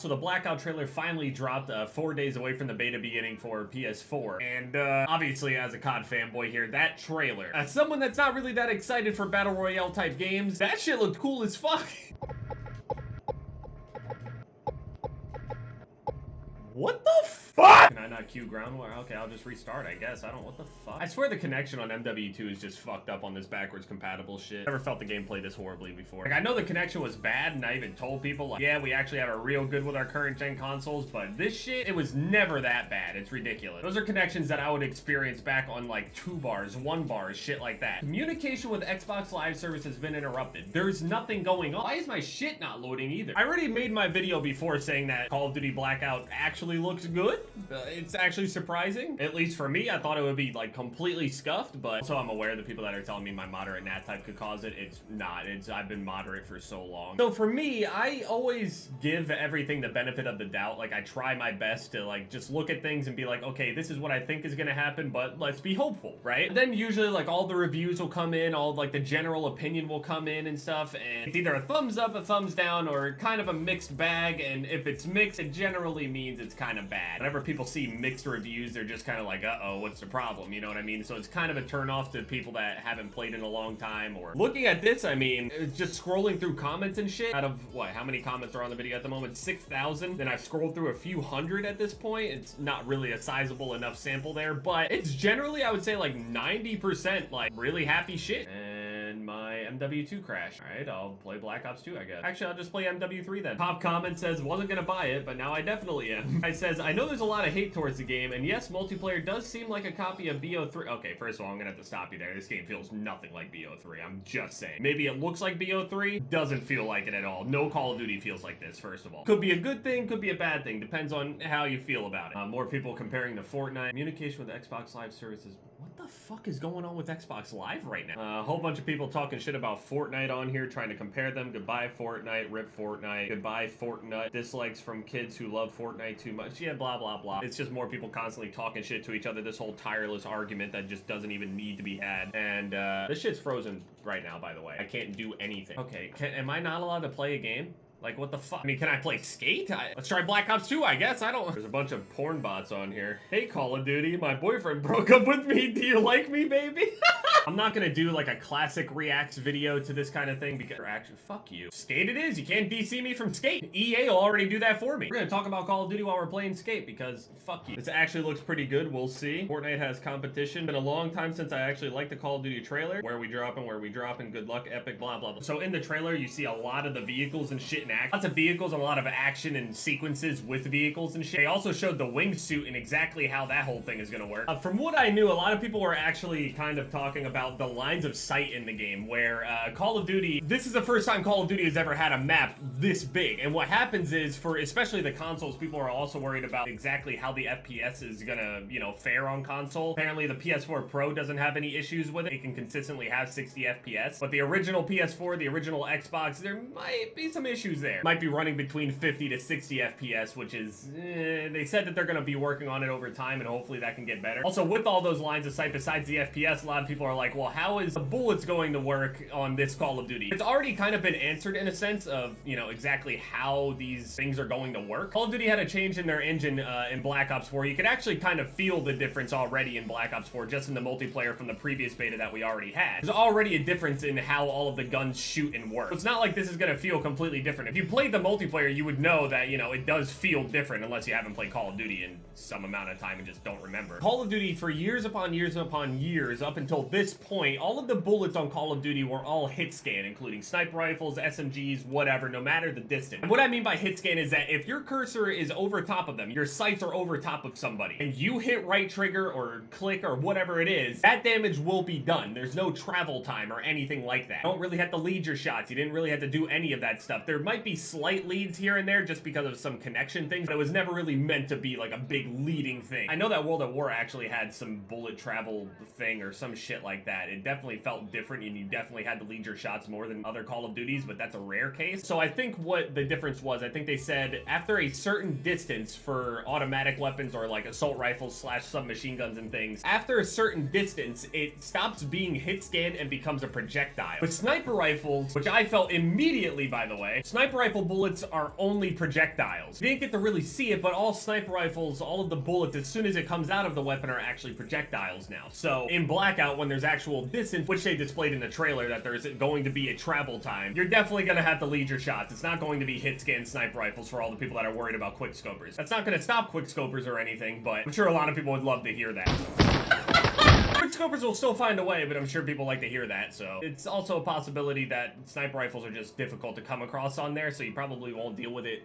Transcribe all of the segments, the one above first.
So the Blackout trailer finally dropped 4 days away from the beta beginning for PS4. And obviously, as a COD fanboy here, that trailer, as someone that's not really that excited for Battle Royale type games, that shit looked cool as fuck. What the fuck? Can I not cue ground war? Okay, I'll just restart, I guess. What the fuck? I swear the connection on MW2 is just fucked up on this backwards compatible shit. Never felt the game play this horribly before. Like, I know the connection was bad, and I even told people, like, yeah, we actually have it real good with our current gen consoles, but this shit, it was never that bad. It's ridiculous. Those are connections that I would experience back on, like, 2 bars, 1 bars, shit like that. Communication with Xbox Live Service has been interrupted. There's nothing going on. Why is my shit not loading either? I already made my video before saying that Call of Duty Blackout actually looks good. It's actually surprising. At least for me, I thought it would be like completely scuffed, but also I'm aware the people that are telling me my moderate NAT type could cause it. It's not. I've been moderate for so long. So for me, I always give everything the benefit of the doubt. Like, I try my best to like just look at things and be like, okay, this is what I think is gonna happen, but let's be hopeful, right? And then usually like all the reviews will come in, all like the general opinion will come in and stuff, and it's either a thumbs up, a thumbs down, or kind of a mixed bag. And if it's mixed, it generally means it's kind of bad. Whenever people see mixed reviews, they're just kind of like, uh-oh, what's the problem? You know what I mean? So it's kind of a turn off to people that haven't played in a long time. Or looking at this, I mean, it's just scrolling through comments and shit. Out of what, how many comments are on the video at the moment? 6,000. Then I've scrolled through a few hundred at this point. It's not really a sizable enough sample there, but it's generally, I would say, like 90% like really happy shit. And my MW2 crashed. All right, I'll play Black Ops 2, I guess. Actually, I'll just play MW3 then. Top comment says, wasn't gonna buy it, but now I definitely am. It says, I know there's a lot of hate towards the game, and yes, multiplayer does seem like a copy of BO3. Okay, first of all, I'm gonna have to stop you there. This game feels nothing like BO3. I'm just saying. Maybe it looks like BO3, doesn't feel like it at all. No Call of Duty feels like this, first of all. Could be a good thing, could be a bad thing. Depends on how you feel about it. More people comparing to Fortnite. Communication with Xbox Live Services. What the fuck is going on with Xbox Live right now? A whole bunch of people talking shit about Fortnite on here, trying to compare them. Goodbye Fortnite, rip Fortnite, goodbye Fortnite, dislikes from kids who love Fortnite too much. Yeah, blah, blah, blah. It's just more people constantly talking shit to each other. This whole tireless argument that just doesn't even need to be had. And this shit's frozen right now, by the way. I can't do anything. Okay, am I not allowed to play a game? Like, what the fuck? I mean, can I play Skate? Let's try Black Ops 2, I guess. I don't... There's a bunch of porn bots on here. Hey, Call of Duty, my boyfriend broke up with me. Do you like me, baby? I'm not gonna do, like, a classic reacts video to this kind of thing because... Actually, fuck you. Skate it is. You can't DC me from Skate. EA will already do that for me. We're gonna talk about Call of Duty while we're playing Skate because fuck you. This actually looks pretty good. We'll see. Fortnite has competition. Been a long time since I actually liked the Call of Duty trailer. Where we dropping, good luck, epic, blah, blah, blah. So in the trailer, you see a lot of the vehicles and shit in action. Lots of vehicles and a lot of action and sequences with vehicles and shit. They also showed the wingsuit and exactly how that whole thing is gonna work. From what I knew, a lot of people were actually kind of talking about the lines of sight in the game where Call of Duty, this is the first time Call of Duty has ever had a map this big. And what happens is, for especially the consoles, people are also worried about exactly how the FPS is gonna, you know, fare on console. Apparently the PS4 Pro doesn't have any issues with it. It can consistently have 60 FPS. But the original PS4, the original Xbox, there might be some issues there. Might be running between 50 to 60 FPS, which is, they said that they're gonna be working on it over time, and hopefully that can get better. Also, with all those lines of sight besides the FPS, a lot of people are like, well, how is the bullets going to work on this Call of Duty? It's already kind of been answered in a sense of, you know, exactly how these things are going to work. Call of Duty had a change in their engine in Black Ops 4. You could actually kind of feel the difference already in Black Ops 4, just in the multiplayer from the previous beta that we already had. There's already a difference in how all of the guns shoot and work. So it's not like this is gonna feel completely different. If you played the multiplayer, you would know that, you know, it does feel different unless you haven't played Call of Duty in some amount of time and just don't remember. Call of Duty, for years upon years upon years, up until this point, all of the bullets on Call of Duty were all hit scan, including sniper rifles, SMGs, whatever, no matter the distance. And what I mean by hit scan is that if your cursor is over top of them, your sights are over top of somebody, and you hit right trigger or click or whatever it is, that damage will be done. There's no travel time or anything like that. You don't really have to lead your shots. You didn't really have to do any of that stuff. There might be slight leads here and there just because of some connection things, but it was never really meant to be like a big leading thing. I know that World at War actually had some bullet travel thing or some shit like that. It definitely felt different, and you definitely had to lead your shots more than other Call of Duties, but that's a rare case. So I think what the difference was, I think they said after a certain distance for automatic weapons or like assault rifles slash submachine guns and things, after a certain distance, it stops being hit scanned and becomes a projectile. But sniper rifles, which I felt immediately, by the way, sniper sniper rifle bullets are only projectiles. You didn't get to really see it, but all sniper rifles, all of the bullets, as soon as it comes out of the weapon, are actually projectiles now. So in Blackout, when there's actual distance, which they displayed in the trailer that there's going to be a travel time, you're definitely going to have to lead your shots. It's not going to be hit scan sniper rifles for all the people that are worried about quick scopers. That's not going to stop quick scopers or anything, but I'm sure a lot of people would love to hear that. Quickscopers will still find a way, but I'm sure people like to hear that, so it's also a possibility that sniper rifles are just difficult to come across on there, so you probably won't deal with it.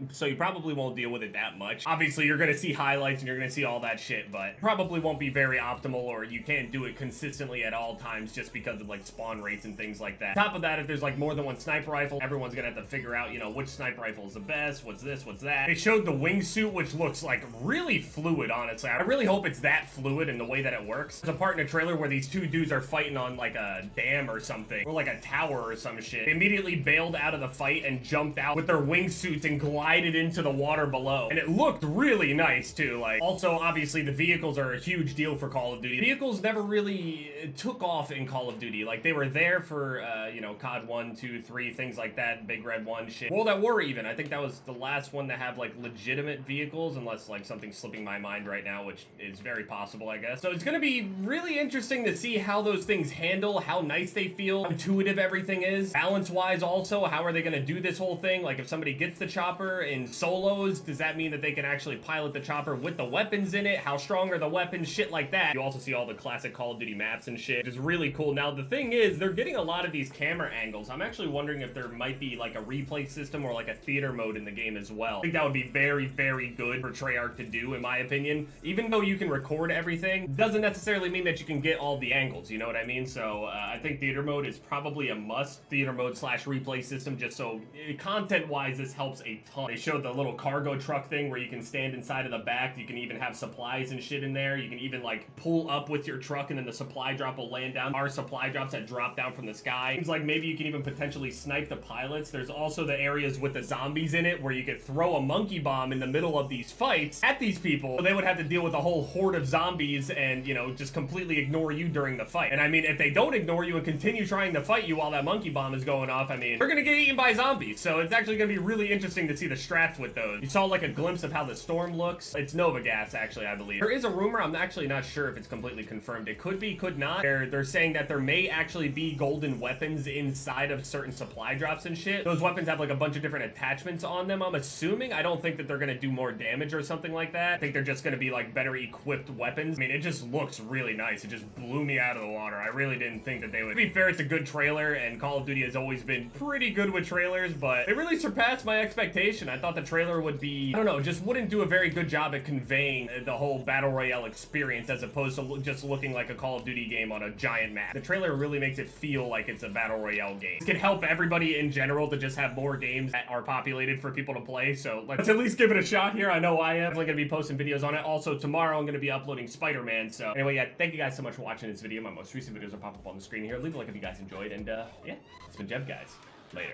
That much. Obviously, you're gonna see highlights and you're gonna see all that shit, but probably won't be very optimal, or you can't do it consistently at all times just because of like spawn rates and things like that. On top of that, if there's like more than one sniper rifle, everyone's gonna have to figure out, you know, which sniper rifle is the best, what's this, what's that. They showed the wingsuit, which looks like really fluid, honestly. I really hope it's that fluid in the way that it works. There's a part in a trailer where these two dudes are fighting on like a dam or something, or like a tower or some shit. They immediately bailed out of the fight and jumped out with their wingsuits and glided into the water below. And it looked really nice too. Like, also, obviously, the vehicles are a huge deal for Call of Duty. Vehicles never really took off in Call of Duty. Like, they were there for, you know, COD 1, 2, 3, things like that, Big Red 1 shit. World at War even. I think that was the last one to have, like, legitimate vehicles, unless, like, something's slipping my mind right now, which is very possible, I guess. So it's gonna be really interesting to see how those things handle, how nice they feel, how intuitive everything is. Balance-wise also, how are they gonna do this whole thing? Like, if somebody gets the chopper in solos, does that mean that they can actually pilot the chopper with the weapons in it? How strong are the weapons? Shit like that. You also see all the classic Call of Duty maps and shit, which is really cool. Now, the thing is, they're getting a lot of these camera angles. I'm actually wondering if there might be, like, a replay system or, like, a theater mode in the game as well. I think that would be very, very good for Treyarch to do, in my opinion. Even though you can record everything, doesn't necessarily mean that you can get all the angles, you know what I mean? So, I think theater mode is probably a must. Theater mode / replay system, just so content-wise, this helps a ton. They showed the little cargo truck thing where you can stand inside of the back. You can even have supplies and shit in there. You can even, like, pull up with your truck and then the supply drop will land down. Our supply drops that drop down from the sky. Seems like maybe you can even potentially snipe the pilots. There's also the areas with the zombies in it where you could throw a monkey bomb in the middle of these fights at these people. So they would have to deal with a whole horde of zombies and, you know, just completely ignore you during the fight. And I mean, if they don't ignore you and continue trying to fight you while that monkey bomb is going off, I mean, they're gonna get eaten by zombies. So it's actually gonna be really interesting to see the strats with those. You saw like a glimpse of how the storm looks. It's Nova gas, actually, I believe. There is a rumor, I'm actually not sure if it's completely confirmed. It could be, could not. They're saying that there may actually be golden weapons inside of certain supply drops and shit. Those weapons have like a bunch of different attachments on them, I'm assuming. I don't think that they're gonna do more damage or something like that. I think they're just gonna be like better equipped weapons. I mean, it just looks really nice. It just blew me out of the water. I really didn't think that they would. To be fair, it's a good trailer, and Call of Duty has always been pretty good with trailers, but it really surpassed my expectation. I thought the trailer would be, I don't know, just wouldn't do a very good job at conveying the whole Battle Royale experience as opposed to just looking like a Call of Duty game on a giant map. The trailer really makes it feel like it's a Battle Royale game. It can help everybody in general to just have more games that are populated for people to play, so let's at least give it a shot here. I know I am. Definitely gonna be posting videos on it. Also, tomorrow I'm gonna be uploading Spider-Man, so anyway, yeah, thank you guys so much for watching this video. My most recent videos will pop up on the screen here. Leave a like if you guys enjoyed, and yeah, it's been Jev, guys. Later.